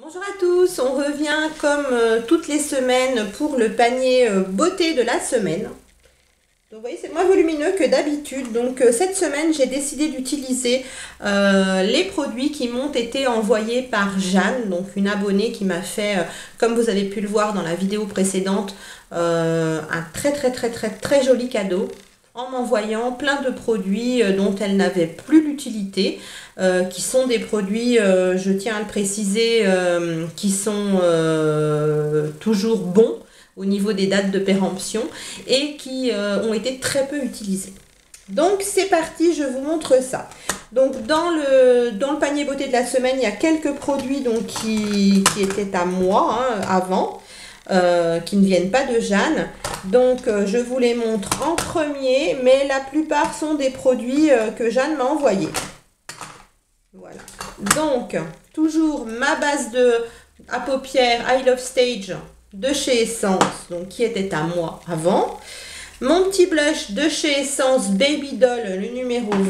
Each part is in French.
Bonjour à tous, on revient comme toutes les semaines pour le panier beauté de la semaine. Donc vous voyez, c'est moins volumineux que d'habitude. Donc cette semaine, j'ai décidé d'utiliser les produits qui m'ont été envoyés par Jeanne, donc une abonnée qui m'a fait, comme vous avez pu le voir dans la vidéo précédente, un très joli cadeau en m'envoyant plein de produits dont elle n'avait plus l'utilité, qui sont des produits, je tiens à le préciser, qui sont toujours bons au niveau des dates de péremption et qui ont été très peu utilisés. Donc c'est parti, je vous montre ça. Donc dans le panier beauté de la semaine, il y a quelques produits donc, qui étaient à moi avant. Qui ne viennent pas de Jeanne. Donc je vous les montre en premier, mais la plupart sont des produits que Jeanne m'a envoyés. Voilà. Donc toujours ma base à paupières I Love Stage de chez Essence, donc qui était à moi avant. Mon petit blush de chez Essence Baby Doll, le numéro 20.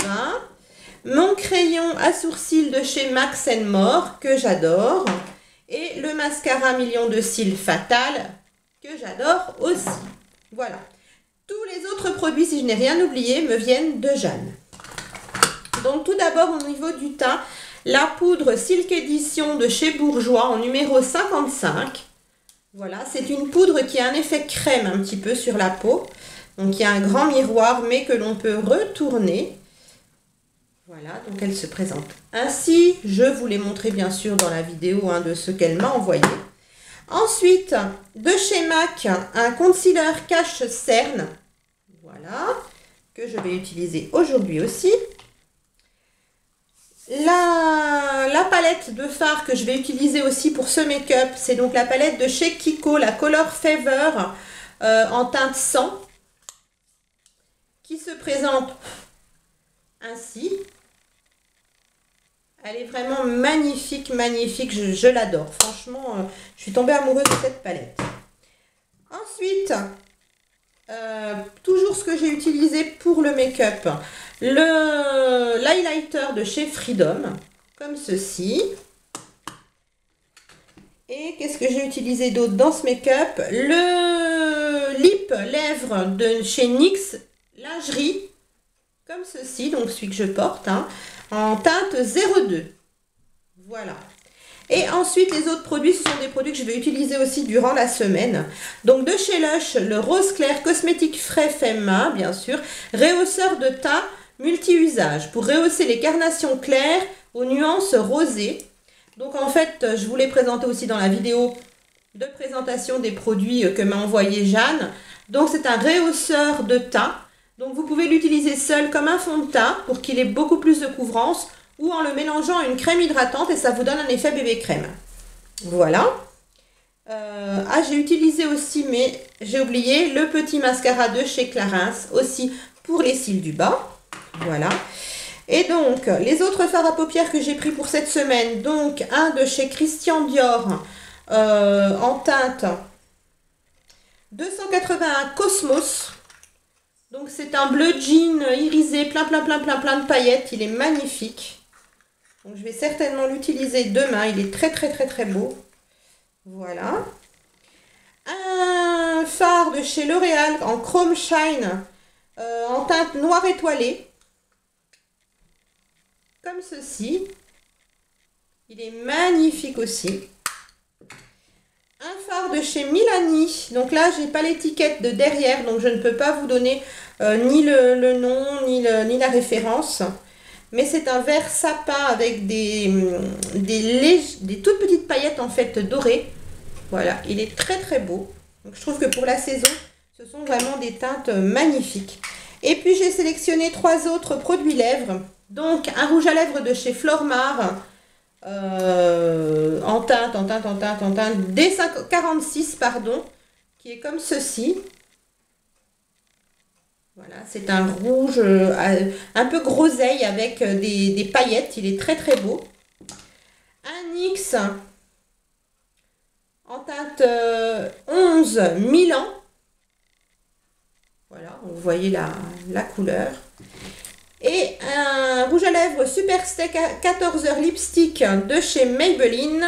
Mon crayon à sourcils de chez Max & More, que j'adore. Et le mascara Million de cils Fatal, que j'adore aussi. Voilà. Tous les autres produits, si je n'ai rien oublié, me viennent de Jeanne. Donc tout d'abord, au niveau du teint, la poudre Silk Edition de chez Bourjois en numéro 55. Voilà, c'est une poudre qui a un effet crème un petit peu sur la peau. Donc il y a un grand miroir, mais que l'on peut retourner. Voilà, donc elle se présente ainsi. Je vous l'ai montré bien sûr dans la vidéo de ce qu'elle m'a envoyé. Ensuite, de chez MAC, un concealer cache cerne. Voilà, que je vais utiliser aujourd'hui aussi. La palette de fard que je vais utiliser aussi pour ce make-up, c'est donc la palette de chez Kiko, la Color Fever en teinte 100, qui se présente ainsi. Elle est vraiment magnifique, magnifique, je l'adore. Franchement, je suis tombée amoureuse de cette palette. Ensuite, toujours ce que j'ai utilisé pour le make-up, l'highlighter de chez Freedom, comme ceci. Et qu'est-ce que j'ai utilisé d'autre dans ce make-up? Le lip lèvres de chez NYX Lingerie, comme ceci, donc celui que je porte, en teinte 02. Voilà. Et ensuite, les autres produits, ce sont des produits que je vais utiliser aussi durant la semaine. Donc, de chez Lush, le Rose Clair Cosmétique Frais Femma, bien sûr. Rehausseur de teint multi-usage pour rehausser les carnations claires aux nuances rosées. Donc, en fait, je vous l'ai présenté aussi dans la vidéo de présentation des produits que m'a envoyé Jeanne. Donc, c'est un rehausseur de teint. Donc, vous pouvez l'utiliser seul comme un fond de teint pour qu'il ait beaucoup plus de couvrance ou en le mélangeant à une crème hydratante et ça vous donne un effet bébé crème. Voilà. J'ai utilisé aussi, mais j'ai oublié, le petit mascara de chez Clarins aussi pour les cils du bas. Voilà. Et donc, les autres fards à paupières que j'ai pris pour cette semaine, donc un de chez Christian Dior en teinte 281 Cosmos. Donc c'est un bleu jean irisé, plein de paillettes. Il est magnifique. Donc je vais certainement l'utiliser demain. Il est très beau. Voilà. Un fard de chez L'Oréal en Chrome Shine en teinte noire étoilée. Comme ceci. Il est magnifique aussi. Un fard de chez Milani. Donc là, j'ai pas l'étiquette de derrière, donc je ne peux pas vous donner ni le nom, ni la référence. Mais c'est un vert sapin avec des toutes petites paillettes en fait dorées. Voilà, il est très beau. Donc je trouve que pour la saison, ce sont vraiment des teintes magnifiques. Et puis j'ai sélectionné 3 autres produits lèvres. Donc un rouge à lèvres de chez Flormar. En teinte D46 pardon, qui est comme ceci. Voilà, c'est un rouge un peu groseille avec des paillettes. Il est très beau. Un NYX en teinte 11 Milan. Voilà, vous voyez la couleur. Et un rouge à lèvres Super Stay 14 heures lipstick de chez Maybelline.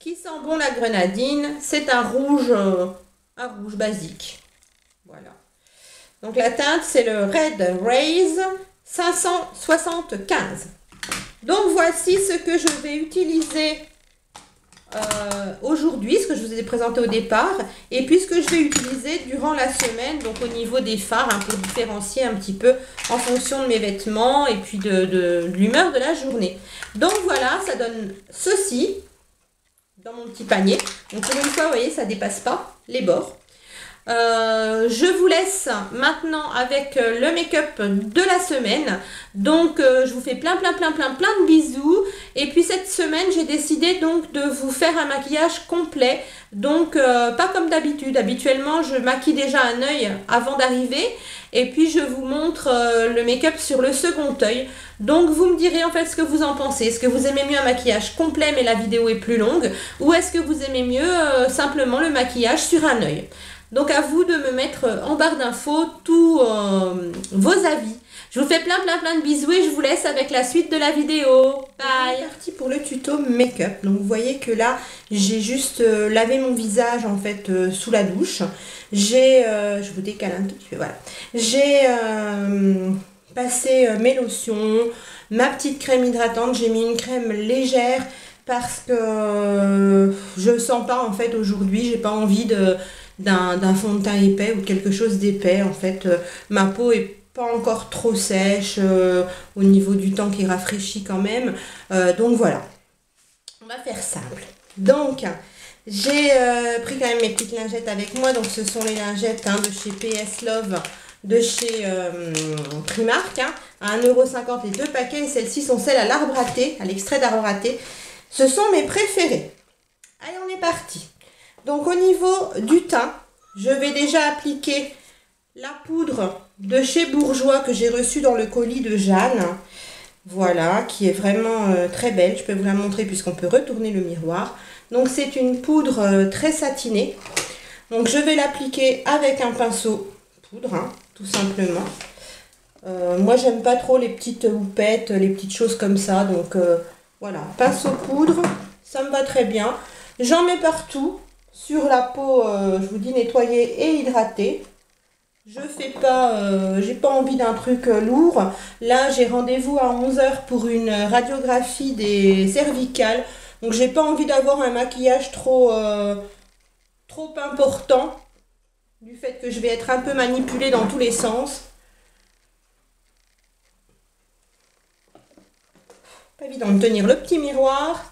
qui sent bon la grenadine. C'est un rouge basique. Voilà. Donc la teinte, c'est le Red Raise 575. Donc voici ce que je vais utiliser aujourd'hui, ce que je vous ai présenté au départ, et puis ce que je vais utiliser durant la semaine, donc au niveau des fards, hein, pour différencier un petit peu en fonction de mes vêtements et puis de l'humeur de la journée. Donc voilà, ça donne ceci dans mon petit panier. Donc pour une fois, vous voyez, ça ne dépasse pas les bords. Je vous laisse maintenant avec le make-up de la semaine. Donc je vous fais plein de bisous. Et puis cette semaine j'ai décidé donc de vous faire un maquillage complet. Donc pas comme d'habitude. Habituellement je maquille déjà un œil avant d'arriver. Et puis je vous montre le make-up sur le second œil. Donc vous me direz en fait ce que vous en pensez. Est-ce que vous aimez mieux un maquillage complet mais la vidéo est plus longue? Ou est-ce que vous aimez mieux simplement le maquillage sur un œil? Donc à vous de me mettre en barre d'infos tous vos avis. Je vous fais plein de bisous et je vous laisse avec la suite de la vidéo. Bye. C'est parti pour le tuto make-up. Donc vous voyez que là j'ai juste lavé mon visage en fait sous la douche. Je vous décale un tout petit peu, voilà. J'ai passé mes lotions, ma petite crème hydratante. J'ai mis une crème légère parce que je sens pas en fait aujourd'hui. J'ai pas envie d'un fond de teint épais ou quelque chose d'épais. En fait, ma peau est pas encore trop sèche au niveau du temps qui rafraîchit quand même. Donc voilà, on va faire simple. Donc, j'ai pris quand même mes petites lingettes avec moi. Donc ce sont les lingettes de chez PS Love, de chez Primark, à 1,50 € les deux paquets. Et celles-ci sont celles à l'arbre à thé, à l'extrait d'arbre à thé. Ce sont mes préférées. Allez, on est parti. Donc au niveau du teint, je vais déjà appliquer la poudre de chez Bourjois que j'ai reçue dans le colis de Jeanne. Voilà, qui est vraiment très belle. Je peux vous la montrer puisqu'on peut retourner le miroir. Donc c'est une poudre très satinée. Donc je vais l'appliquer avec un pinceau poudre, tout simplement. Moi j'aime pas trop les petites houpettes, les petites choses comme ça. Donc voilà, pinceau poudre, ça me va très bien. J'en mets partout. Sur la peau, je vous dis nettoyer et hydrater. Je fais pas, j'ai pas envie d'un truc lourd. Là, j'ai rendez-vous à 11 h pour une radiographie des cervicales. Donc, j'ai pas envie d'avoir un maquillage trop important. Du fait que je vais être un peu manipulée dans tous les sens. Pas évident de tenir le petit miroir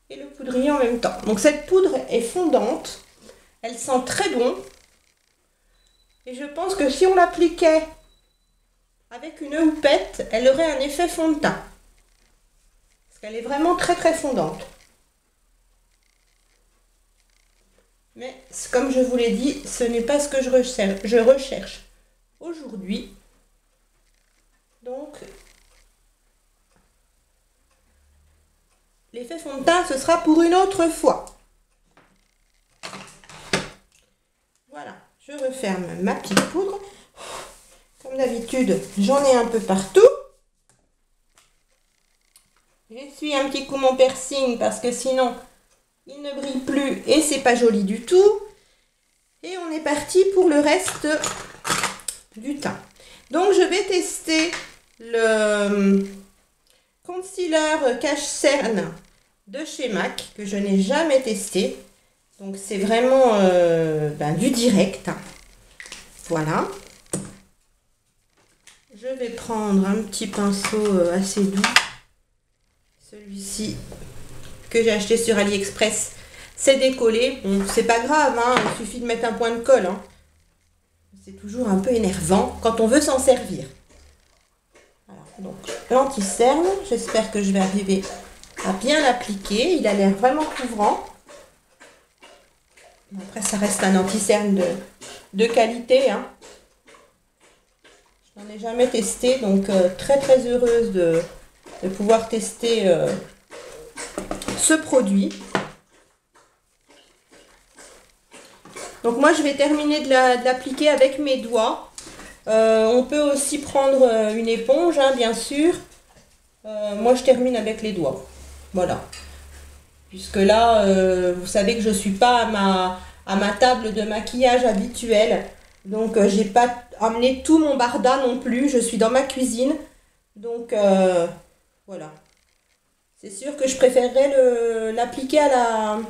et le poudrier en même temps. Donc cette poudre est fondante, elle sent très bon et je pense que si on l'appliquait avec une houppette, elle aurait un effet fond de teint parce qu'elle est vraiment très fondante. Mais comme je vous l'ai dit, ce n'est pas ce que je recherche aujourd'hui. Donc l'effet fond de teint, ce sera pour une autre fois. Voilà, je referme ma petite poudre. Comme d'habitude, j'en ai un peu partout. J'essuie un petit coup mon piercing parce que sinon, il ne brille plus et c'est pas joli du tout. Et on est parti pour le reste du teint. Donc, je vais tester le concealer cache-cerne de chez MAC que je n'ai jamais testé. Donc c'est vraiment du direct. Voilà. Je vais prendre un petit pinceau assez doux. Celui-ci que j'ai acheté sur AliExpress. C'est décollé. Bon, c'est pas grave, il suffit de mettre un point de colle. C'est toujours un peu énervant quand on veut s'en servir. Donc l'anti-cerne, j'espère que je vais arriver à bien l'appliquer. Il a l'air vraiment couvrant. Après ça reste un anti-cerne de qualité. Je n'en ai jamais testé, donc très heureuse de pouvoir tester ce produit. Donc moi je vais terminer de l'appliquer avec mes doigts. On peut aussi prendre une éponge, bien sûr. Moi, je termine avec les doigts. Voilà. puisque là, vous savez que je ne suis pas à ma table de maquillage habituelle. Donc, j'ai pas amené tout mon barda non plus. Je suis dans ma cuisine. Donc, voilà. C'est sûr que je préférerais l'appliquer à la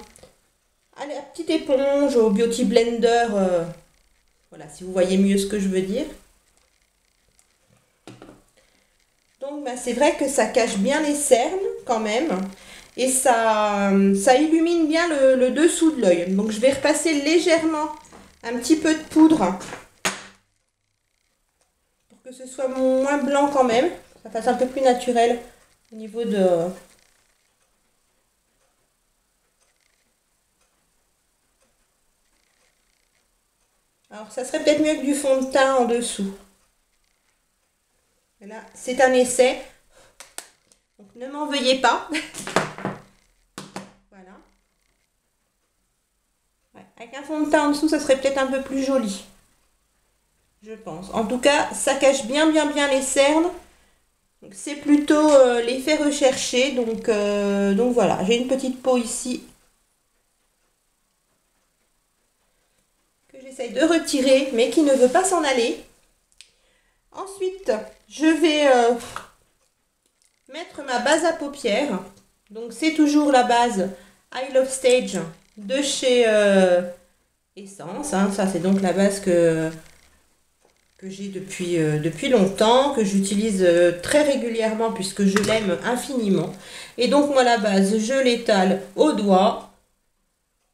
petite éponge, au Beauty Blender. Voilà, si vous voyez mieux ce que je veux dire. Donc, bah, c'est vrai que ça cache bien les cernes quand même. Et ça illumine bien le dessous de l'œil. Donc, je vais repasser légèrement un petit peu de poudre pour que ce soit moins blanc quand même. Ça fasse un peu plus naturel au niveau de... Alors, ça serait peut-être mieux que du fond de teint en dessous. Et là, c'est un essai. Donc, ne m'en veuillez pas. Voilà. Ouais, avec un fond de teint en dessous, ça serait peut-être un peu plus joli. Je pense. En tout cas, ça cache bien les cernes. C'est plutôt l'effet recherché. Donc voilà, j'ai une petite peau ici que j'essaye de retirer, mais qui ne veut pas s'en aller. Ensuite, je vais mettre ma base à paupières. Donc c'est toujours la base I Love Stage de chez Essence. Hein. Ça, c'est donc la base que j'ai depuis longtemps, que j'utilise très régulièrement puisque je l'aime infiniment. Et donc moi la base, je l'étale au doigt.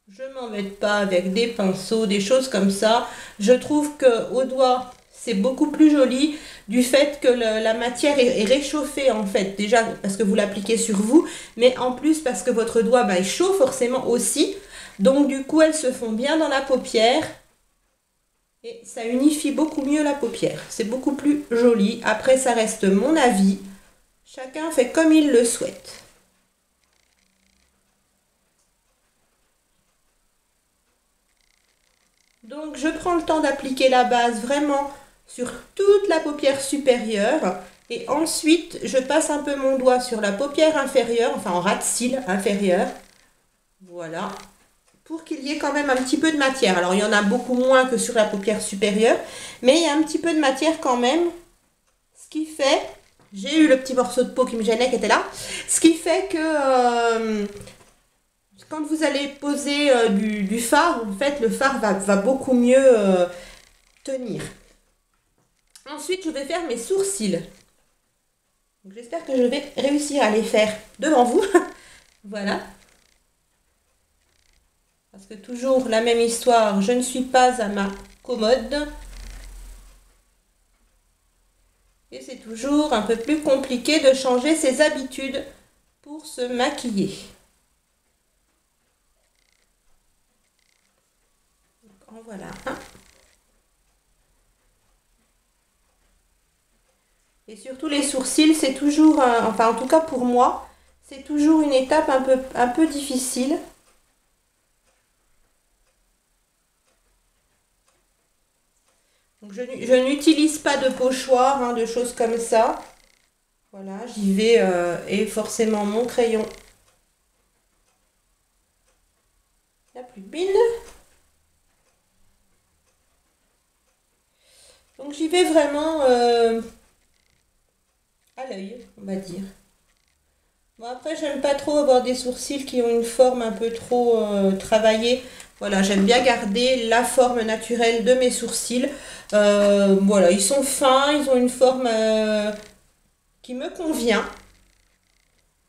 Je ne m'embête pas avec des pinceaux, des choses comme ça. Je trouve qu'au doigt, c'est beaucoup plus joli du fait que la matière est réchauffée en fait. Déjà parce que vous l'appliquez sur vous, mais en plus parce que votre doigt est chaud forcément aussi. Donc du coup, elles se font bien dans la paupière. Et ça unifie beaucoup mieux la paupière. C'est beaucoup plus joli. Après, ça reste mon avis. Chacun fait comme il le souhaite. Donc, je prends le temps d'appliquer la base vraiment sur toute la paupière supérieure. Et ensuite, je passe un peu mon doigt sur la paupière inférieure, enfin en ras de cils inférieur. Voilà. Pour qu'il y ait quand même un petit peu de matière. Alors, il y en a beaucoup moins que sur la paupière supérieure, mais il y a un petit peu de matière quand même, ce qui fait, j'ai eu le petit morceau de peau qui me gênait, qui était là, ce qui fait que quand vous allez poser du fard, en fait, le fard va beaucoup mieux tenir. Ensuite, je vais faire mes sourcils. J'espère que je vais réussir à les faire devant vous. Voilà. Parce que toujours la même histoire, je ne suis pas à ma commode. Et c'est toujours un peu plus compliqué de changer ses habitudes pour se maquiller. Donc, en voilà un. Et surtout les sourcils, c'est toujours, enfin en tout cas pour moi, c'est toujours une étape un peu difficile. Donc je n'utilise pas de pochoir, hein, de choses comme ça. Voilà, j'y vais et forcément mon crayon. La plus bine. Donc j'y vais vraiment à l'œil, on va dire. Bon après, j'aime pas trop avoir des sourcils qui ont une forme un peu trop travaillée. Voilà, j'aime bien garder la forme naturelle de mes sourcils. Voilà, ils sont fins, ils ont une forme qui me convient.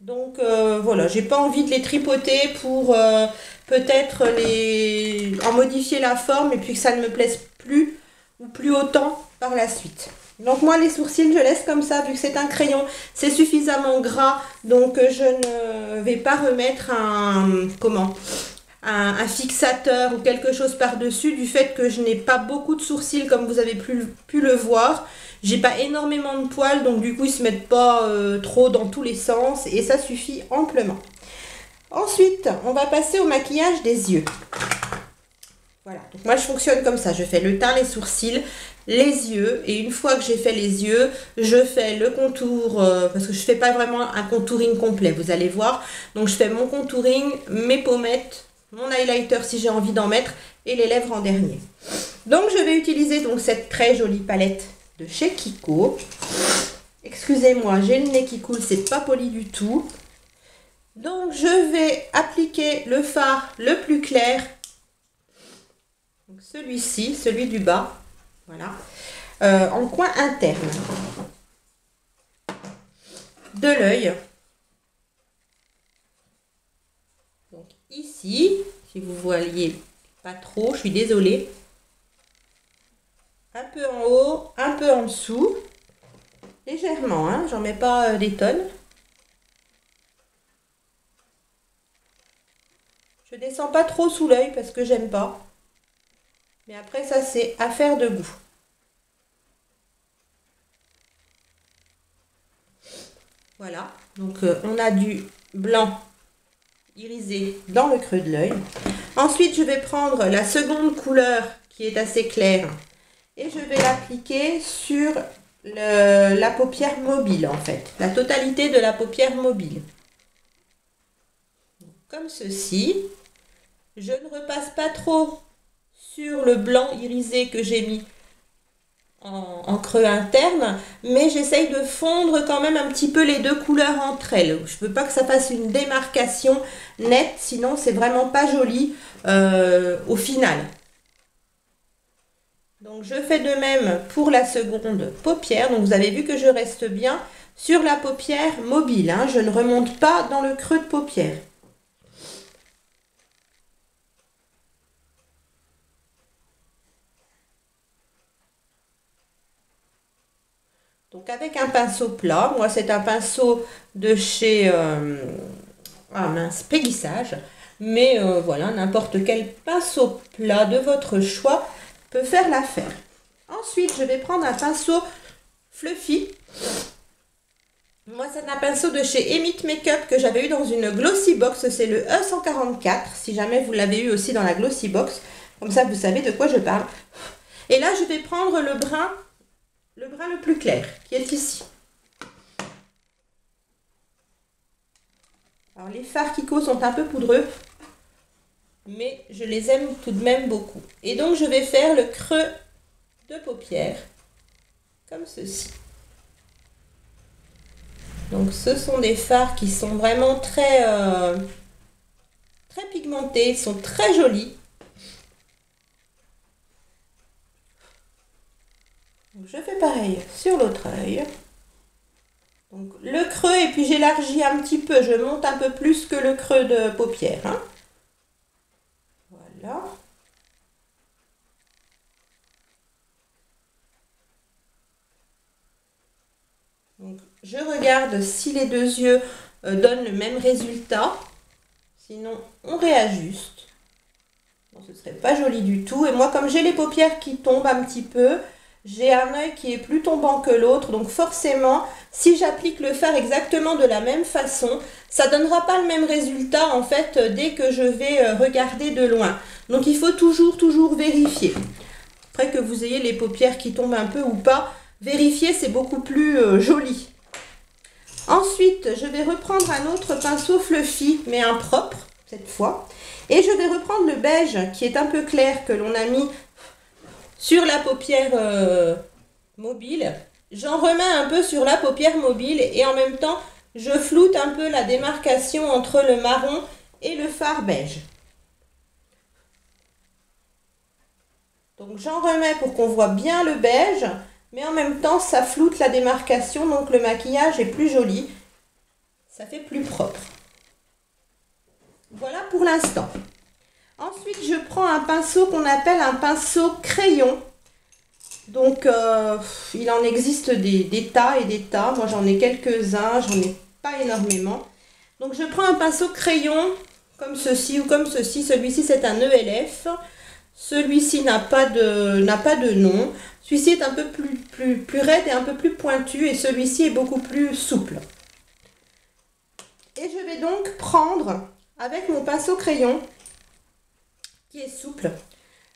Donc voilà, j'ai pas envie de les tripoter pour peut-être en modifier la forme et puis que ça ne me plaise plus ou plus autant par la suite. Donc moi les sourcils je laisse comme ça vu que c'est un crayon, c'est suffisamment gras donc je ne vais pas remettre un fixateur ou quelque chose par-dessus du fait que je n'ai pas beaucoup de sourcils comme vous avez pu le voir. J'ai pas énormément de poils donc du coup ils se mettent pas trop dans tous les sens et ça suffit amplement. Ensuite on va passer au maquillage des yeux. Voilà, donc moi je fonctionne comme ça, je fais le teint, les sourcils, les yeux, et une fois que j'ai fait les yeux, je fais le contour, parce que je ne fais pas vraiment un contouring complet, vous allez voir. Donc je fais mon contouring, mes pommettes, mon highlighter si j'ai envie d'en mettre, et les lèvres en dernier. Donc je vais utiliser donc cette très jolie palette de chez Kiko. Excusez-moi, j'ai le nez qui coule, c'est pas poli du tout. Donc je vais appliquer le fard le plus clair. Celui-ci, celui du bas, voilà, en coin interne de l'œil. Donc ici, si vous voyez pas trop, je suis désolée. Un peu en haut, un peu en dessous, légèrement, hein, j'en mets pas des tonnes. Je descends pas trop sous l'œil parce que j'aime pas. Mais après, ça, c'est affaire de goût. Voilà. Donc, on a du blanc irisé dans le creux de l'œil. Ensuite, je vais prendre la seconde couleur qui est assez claire. Et je vais l'appliquer sur la paupière mobile, en fait. La totalité de la paupière mobile. Comme ceci. Je ne repasse pas trop sur le blanc irisé que j'ai mis en creux interne, mais j'essaye de fondre quand même un petit peu les deux couleurs entre elles. Je ne veux pas que ça fasse une démarcation nette, sinon c'est vraiment pas joli au final. Donc je fais de même pour la seconde paupière. Donc vous avez vu que je reste bien sur la paupière mobile, hein. Je ne remonte pas dans le creux de paupière. Donc avec un pinceau plat, moi c'est un pinceau de chez Peggy Sage, mais voilà, n'importe quel pinceau plat de votre choix peut faire l'affaire. Ensuite, je vais prendre un pinceau fluffy. Moi c'est un pinceau de chez Emit Makeup que j'avais eu dans une Glossy Box, c'est le E144, si jamais vous l'avez eu aussi dans la Glossy Box, comme ça vous savez de quoi je parle. Et là je vais prendre le brun le plus clair, qui est ici. Alors les fards Kiko sont un peu poudreux, mais je les aime tout de même beaucoup. Et donc je vais faire le creux de paupière, comme ceci. Donc ce sont des fards qui sont vraiment très pigmentés, ils sont très jolis. Je fais pareil sur l'autre œil. Donc le creux, et puis j'élargis un petit peu, je monte un peu plus que le creux de paupière, hein. Voilà. Donc je regarde si les deux yeux donnent le même résultat. Sinon on réajuste. Bon, ce serait pas joli du tout. Et moi, comme j'ai les paupières qui tombent un petit peu, j'ai un œil qui est plus tombant que l'autre, donc forcément, si j'applique le fard exactement de la même façon, ça ne donnera pas le même résultat en fait dès que je vais regarder de loin. Donc il faut toujours vérifier. Après que vous ayez les paupières qui tombent un peu ou pas, vérifier c'est beaucoup plus joli. Ensuite, je vais reprendre un autre pinceau fluffy, mais un propre cette fois. Et je vais reprendre le beige qui est un peu clair que l'on a mis sur la paupière mobile. J'en remets un peu sur la paupière mobile et en même temps, je floute un peu la démarcation entre le marron et le fard beige. Donc j'en remets pour qu'on voit bien le beige, mais en même temps, ça floute la démarcation, donc le maquillage est plus joli. Ça fait plus propre. Voilà pour l'instant. Ensuite, je prends un pinceau qu'on appelle un pinceau crayon. Donc, il en existe des tas et des tas. Moi, j'en ai quelques-uns, j'en ai pas énormément. Donc, je prends un pinceau crayon comme ceci ou comme ceci. Celui-ci, c'est un ELF. Celui-ci n'a pas de nom. Celui-ci est un peu plus raide et un peu plus pointu. Et celui-ci est beaucoup plus souple. Et je vais donc prendre, avec mon pinceau crayon, qui est souple,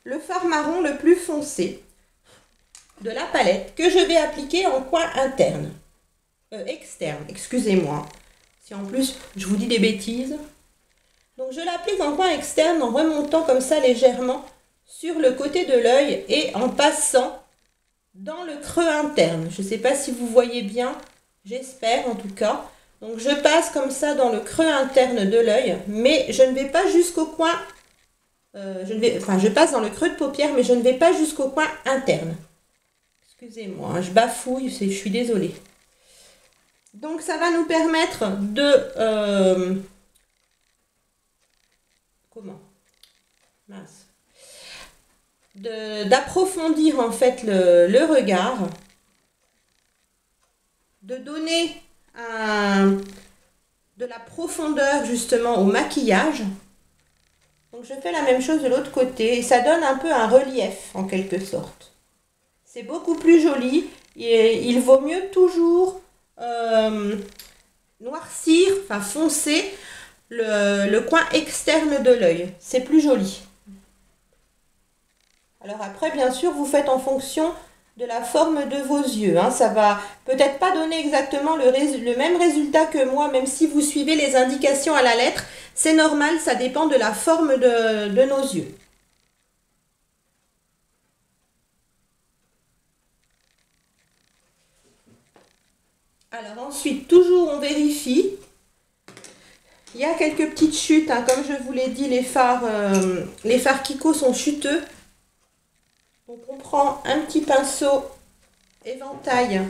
le fard marron le plus foncé de la palette que je vais appliquer en coin interne. Externe, excusez-moi. Si en plus je vous dis des bêtises. Donc je l'applique en coin externe en remontant comme ça légèrement sur le côté de l'œil et en passant dans le creux interne. Je ne sais pas si vous voyez bien, j'espère en tout cas. Donc je passe comme ça dans le creux interne de l'œil, mais je ne vais pas jusqu'au coin. Je passe dans le creux de paupière, mais je ne vais pas jusqu'au coin interne. Excusez-moi, hein, je bafouille, je suis désolée. Donc ça va nous permettre de... comment? Mince. D'approfondir en fait le regard. De donner de la profondeur justement au maquillage. Donc je fais la même chose de l'autre côté et ça donne un peu un relief en quelque sorte. C'est beaucoup plus joli et il vaut mieux toujours noircir, enfin foncer le coin externe de l'œil. C'est plus joli. Alors après, bien sûr, vous faites en fonction de la forme de vos yeux. Hein. Ça va peut-être pas donner exactement le même résultat que moi, même si vous suivez les indications à la lettre. C'est normal, ça dépend de la forme de nos yeux. Alors ensuite, toujours on vérifie. Il y a quelques petites chutes, hein. Comme je vous l'ai dit, les fards Kiko sont chuteux. Donc on prend un petit pinceau éventail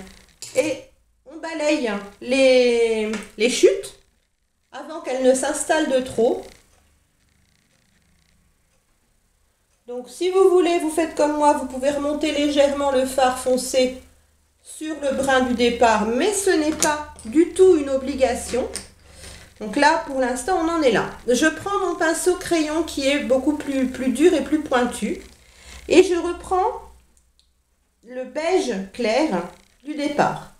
et on balaye les chutes avant qu'elles ne s'installent de trop. Donc si vous voulez, vous faites comme moi, vous pouvez remonter légèrement le fard foncé sur le brin du départ, mais ce n'est pas du tout une obligation. Donc là, pour l'instant, on en est là. Je prends mon pinceau crayon qui est beaucoup plus dur et plus pointu. Et je reprends le beige clair du départ.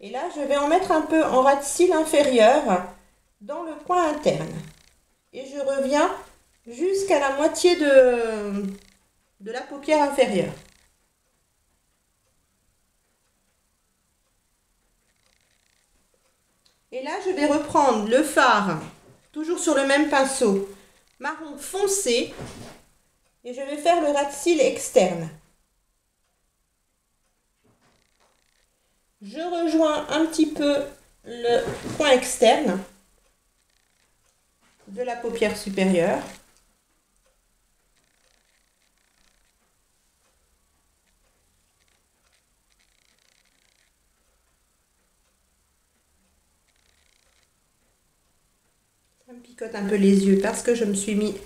Et là, je vais en mettre un peu en ras de cils inférieur dans le coin interne. Et je reviens jusqu'à la moitié de la paupière inférieure. Et là, je vais reprendre le fard, toujours sur le même pinceau, marron foncé. Et je vais faire le ras de cils externe. Je rejoins un petit peu le coin externe de la paupière supérieure. Ça me picote un peu les yeux parce que je me suis mis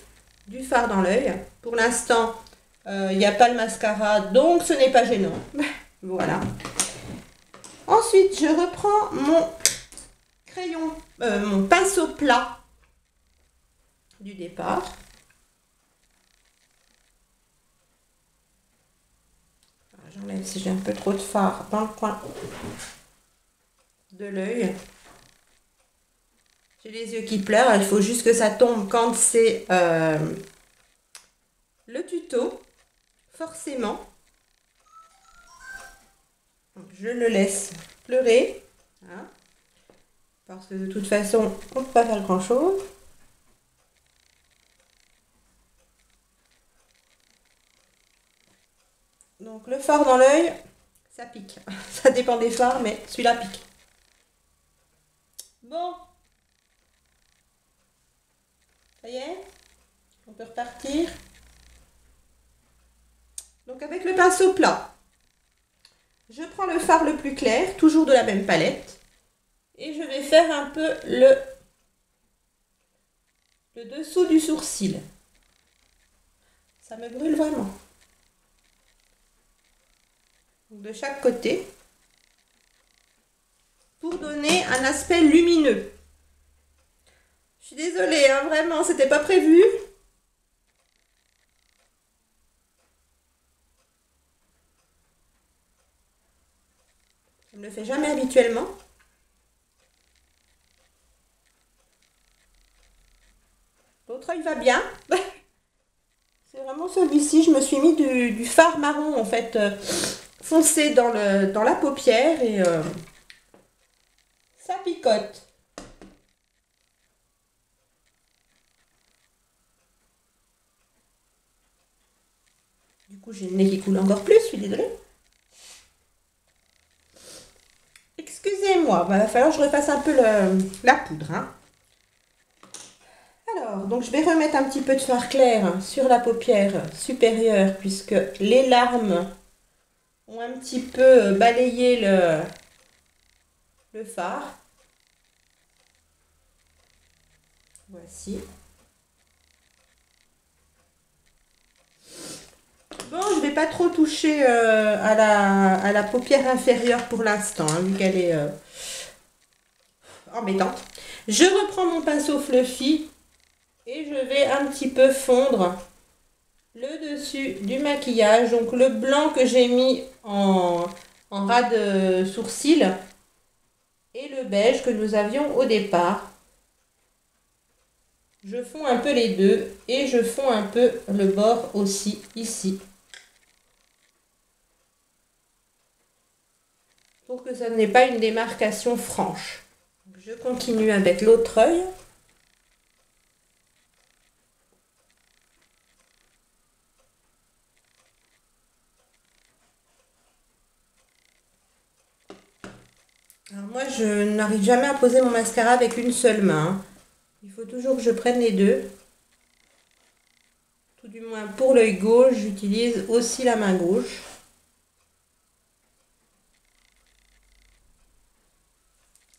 du fard dans l'œil. Pour l'instant, il n'y a pas le mascara, donc ce n'est pas gênant. Voilà. Ensuite, je reprends mon crayon, mon pinceau plat du départ. J'enlève si j'ai un peu trop de fard dans le coin de l'œil. J'ai les yeux qui pleurent, il faut juste que ça tombe quand c'est le tuto, forcément. Je le laisse pleurer, hein, parce que de toute façon, on ne peut pas faire grand chose. Donc le fard dans l'œil, ça pique. Ça dépend des fards, mais celui-là pique. Bon. Ça y est, on peut repartir. Donc avec le pinceau plat, je prends le fard le plus clair, toujours de la même palette. Et je vais faire un peu le dessous du sourcil. Ça me brûle vraiment. Donc de chaque côté. Pour donner un aspect lumineux. Je suis désolée, hein, vraiment, c'était pas prévu. Je ne le fais jamais habituellement. L'autre œil va bien. C'est vraiment Dans celui-ci, je me suis mis du fard marron, en fait, foncé dans la paupière et ça picote. Du coup, j'ai le nez qui coule encore plus, je suis désolée. Excusez-moi, il va falloir que je refasse un peu la poudre, hein. Alors, donc je vais remettre un petit peu de fard clair sur la paupière supérieure puisque les larmes ont un petit peu balayé le fard. Voici. Bon, je ne vais pas trop toucher à la paupière inférieure pour l'instant, hein, vu qu'elle est embêtante. Je reprends mon pinceau fluffy et je vais un petit peu fondre le dessus du maquillage. Donc le blanc que j'ai mis en ras de sourcil et le beige que nous avions au départ. Je fonds un peu les deux et je fonds un peu le bord aussi ici. Pour que ça n'ait pas une démarcation franche. Je continue avec l'autre œil. Alors moi, je n'arrive jamais à poser mon mascara avec une seule main. Il faut toujours que je prenne les deux. Tout du moins pour l'œil gauche, j'utilise aussi la main gauche.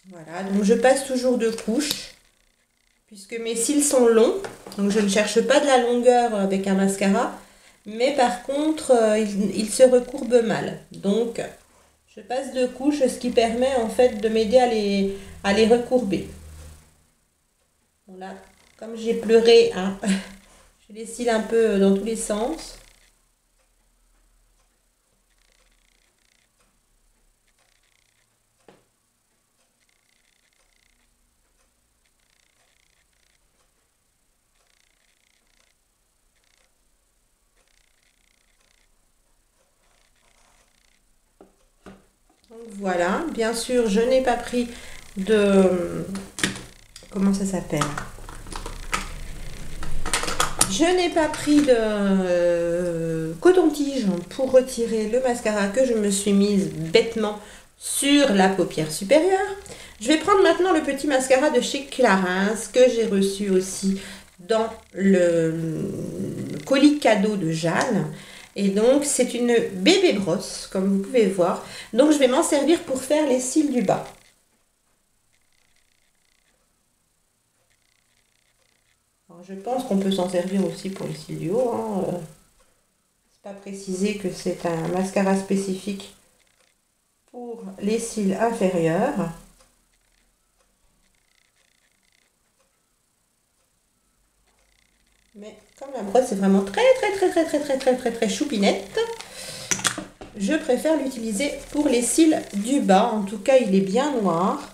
Voilà, donc je passe toujours deux couches. Puisque mes cils sont longs, donc je ne cherche pas de la longueur avec un mascara. Mais par contre, ils se recourbent mal. Donc, je passe deux couches, ce qui permet en fait de m'aider à les recourber. Bon là, comme j'ai pleuré, hein, j'ai les cils un peu dans tous les sens. Donc voilà, bien sûr, je n'ai pas pris de... Comment ça s'appelle? Je n'ai pas pris de coton-tige pour retirer le mascara que je me suis mise bêtement sur la paupière supérieure. Je vais prendre maintenant le petit mascara de chez Clarins que j'ai reçu aussi dans le colis cadeau de Jeanne. Et donc, c'est une bébé brosse, comme vous pouvez voir. Donc, je vais m'en servir pour faire les cils du bas. Alors, je pense qu'on peut s'en servir aussi pour les cils du haut, hein. C'est pas précisé que c'est un mascara spécifique pour les cils inférieurs. Mais comme la brosse est vraiment très choupinette, je préfère l'utiliser pour les cils du bas. En tout cas, il est bien noir.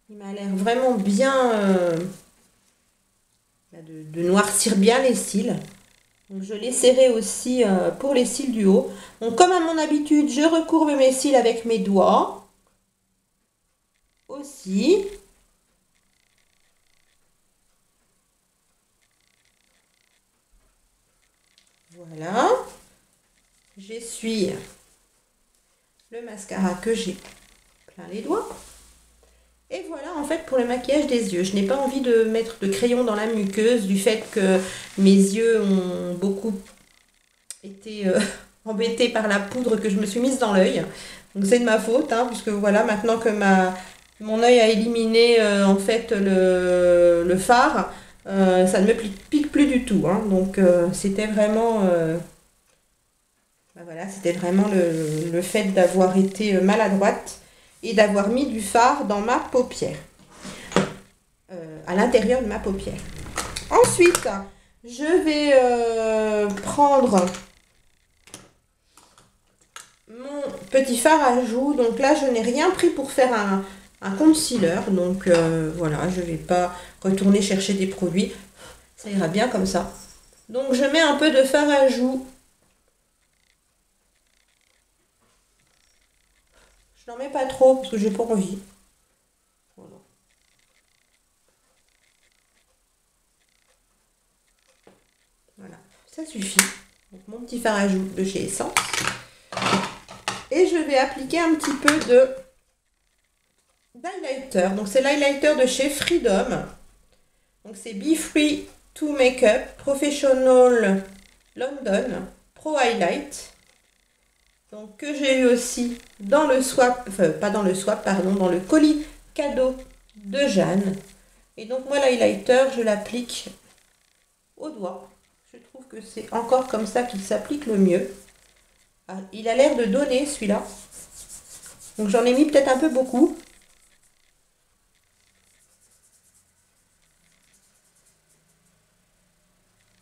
Il m'a l'air vraiment bien de noircir bien les cils. Donc, je l'essaierai aussi pour les cils du haut. Donc, comme à mon habitude, je recourbe mes cils avec mes doigts. Aussi. Voilà. J'essuie le mascara que j'ai plein les doigts. Et voilà en fait pour le maquillage des yeux. Je n'ai pas envie de mettre de crayon dans la muqueuse du fait que mes yeux ont beaucoup été embêtés par la poudre que je me suis mise dans l'œil. Donc c'est de ma faute, hein, puisque voilà, maintenant que mon œil a éliminé en fait le fard, ça ne me pique plus du tout, hein. Donc c'était vraiment... voilà, c'était vraiment le fait d'avoir été maladroite et d'avoir mis du fard dans ma paupière, à l'intérieur de ma paupière. Ensuite, je vais prendre mon petit fard à joues. Donc là, je n'ai rien pris pour faire un concealer. Donc voilà, je ne vais pas retourner chercher des produits. Ça ira bien comme ça. Donc je mets un peu de fard à joues. Je n'en mets pas trop parce que j'ai pas envie. Voilà. Voilà, ça suffit. Donc mon petit fard à joues de chez Essence. Et je vais appliquer un petit peu d'highlighter. Donc c'est l'highlighter de chez Freedom. Donc c'est Be Free to Makeup Professional London Pro Highlight. Donc que j'ai eu aussi dans le swap, enfin pas dans le swap, pardon, dans le colis cadeau de Jeanne. Et donc moi l'highlighter, je l'applique au doigt. Je trouve que c'est encore comme ça qu'il s'applique le mieux. Ah, il a l'air de donner celui-là. Donc j'en ai mis peut-être un peu beaucoup.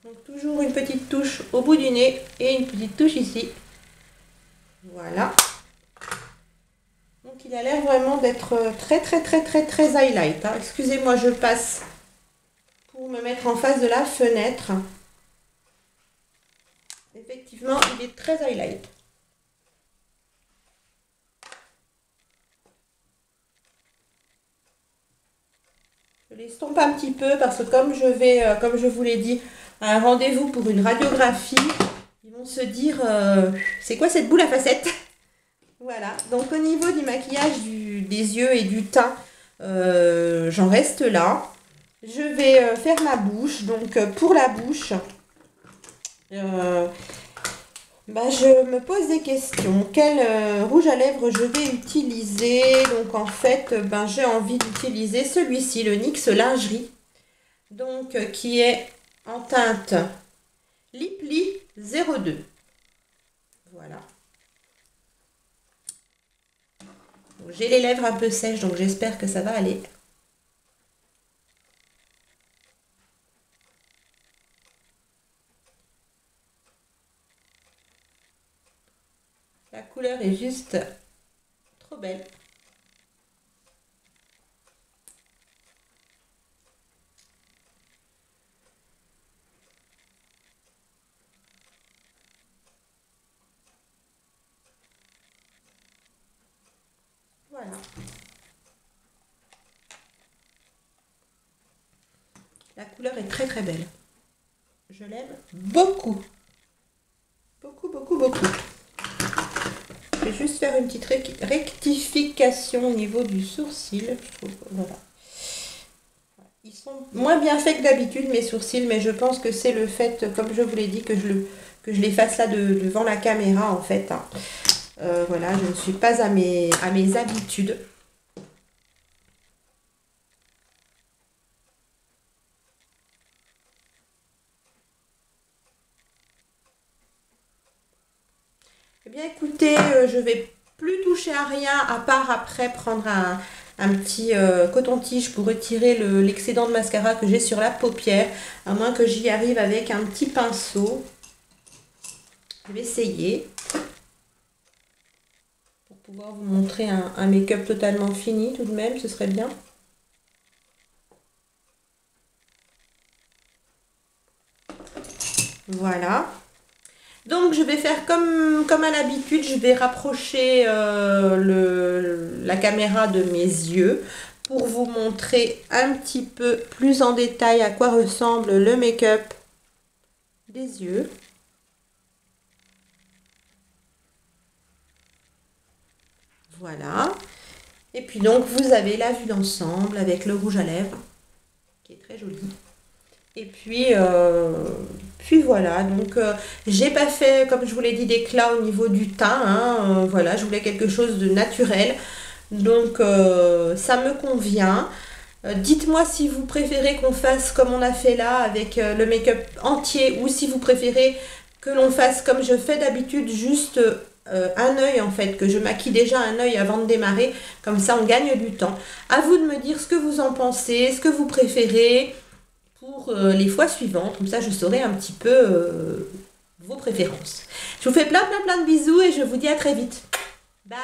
Donc toujours une petite touche au bout du nez et une petite touche ici. Voilà. Donc il a l'air vraiment d'être très highlight. Hein. Excusez-moi, je passe pour me mettre en face de la fenêtre. Effectivement, il est très highlight. Je l'estompe un petit peu parce que comme je vous l'ai dit, à un rendez-vous pour une radiographie, ils vont se dire c'est quoi cette boule à facettes? Voilà, donc au niveau du maquillage des yeux et du teint, j'en reste là. Je vais faire ma bouche. Donc pour la bouche, je me pose des questions. Quel rouge à lèvres je vais utiliser? Donc en fait, j'ai envie d'utiliser celui-ci, le NYX Lingerie. Donc qui est en teinte Liply 02. Voilà. J'ai les lèvres un peu sèches, donc j'espère que ça va aller. La couleur est juste trop belle. Voilà. La couleur est très belle. Je l'aime beaucoup. Beaucoup. Je vais juste faire une petite rectification au niveau du sourcil. Je trouve, voilà. Ils sont moins bien faits que d'habitude, mes sourcils, mais je pense que c'est le fait, comme je vous l'ai dit, que je les fasse là devant la caméra, en fait. Hein. Voilà, je ne suis pas à mes habitudes. Eh bien, écoutez, je vais plus toucher à rien, à part après prendre un petit coton-tige pour retirer l'excédent de mascara que j'ai sur la paupière, à moins que j'y arrive avec un petit pinceau. Je vais essayer pour pouvoir vous montrer un make-up totalement fini tout de même, ce serait bien. Voilà. Donc je vais faire comme à l'habitude, je vais rapprocher la caméra de mes yeux pour vous montrer un petit peu plus en détail à quoi ressemble le make-up des yeux. Voilà. Et puis donc vous avez la vue d'ensemble avec le rouge à lèvres qui est très joli. Et puis voilà, donc j'ai pas fait, comme je vous l'ai dit, d'éclat au niveau du teint. Hein, voilà, je voulais quelque chose de naturel. Donc ça me convient. Dites-moi si vous préférez qu'on fasse comme on a fait là avec le make-up entier ou si vous préférez que l'on fasse comme je fais d'habitude, juste un œil en fait, que je maquille déjà un œil avant de démarrer. Comme ça on gagne du temps. À vous de me dire ce que vous en pensez, ce que vous préférez pour les fois suivantes. Comme ça je saurai un petit peu vos préférences. Je vous fais plein de bisous et je vous dis à très vite. Bye!